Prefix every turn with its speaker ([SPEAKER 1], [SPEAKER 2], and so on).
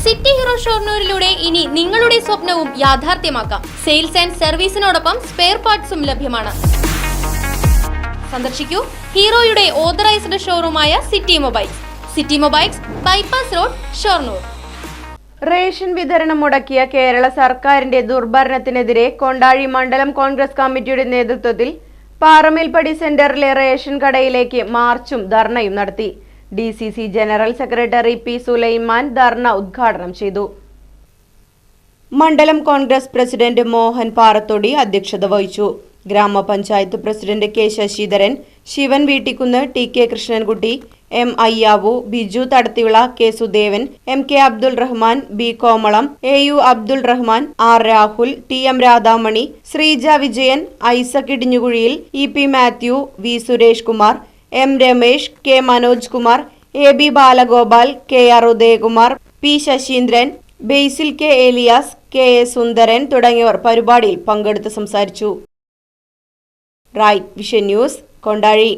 [SPEAKER 1] City hero ഷൊർണൂരിലൂടെ ഇനി നിങ്ങളുടെ സ്വപ്നവും യാഥാർത്ഥ്യമാക്കാം. സെയിൽസ് ആൻഡ് സർവീസിനോടൊപ്പം സ്പെയർ പാർട്സും ലഭ്യമാണ്. സന്ദർശിക്കൂ ഹീറോയുടെ ഓതറൈസ്ഡ് ഷോറൂമായ city mobiles, bypass road, Shoranur.
[SPEAKER 2] Ration വിതരണം മുടക്കിയ കേരള സർക്കാരിന്റെ ദുർഭരണത്തിനെതിരെ കൊണ്ടാഴി മണ്ഡലം കോൺഗ്രസ് കമ്മിറ്റിയുടെ നേതൃത്വത്തിൽ പാറമേൽപ്പടി സെന്ററിലെ റേഷൻ കടയിലേക്ക് മാർച്ചും ധർണയും നടത്തി. DCC general secretary P. Sulaiman dharna ഉദ്ഘാടനം ചെയ്തു. മണ്ഡലം കോൺഗ്രസ് പ്രസിഡന്റ് മോഹൻ പാറത്തൊടി അധ്യക്ഷത വഹിച്ചു. ഗ്രാമപഞ്ചായത്ത് president K. Sasidharan, Sivan Veettikkunnu, T. K. Krishnankutty, M. Ayyavu, Biju Thadathivila, K. Sudevan, M. K. Abdul Rahman, B. Komalam, AU Abdul Rahman, R. Rahul, T. M. Radhamani, Sreeja Vijayan, Isaac Idinjukuzhiyil, E. P. Mathew, V. Suresh Kumar, M. Ramesh, K. Manoj Kumar, A. B. Balagopal, K. R. Udayakumar, P. Sasheendran, Basil K. Elias, K. A. Sundaran തുടങ്ങിയവർ പരിപാടിയിൽ പങ്കെടുത്ത് സംസാരിച്ചു. Right vision news, Kondazhy.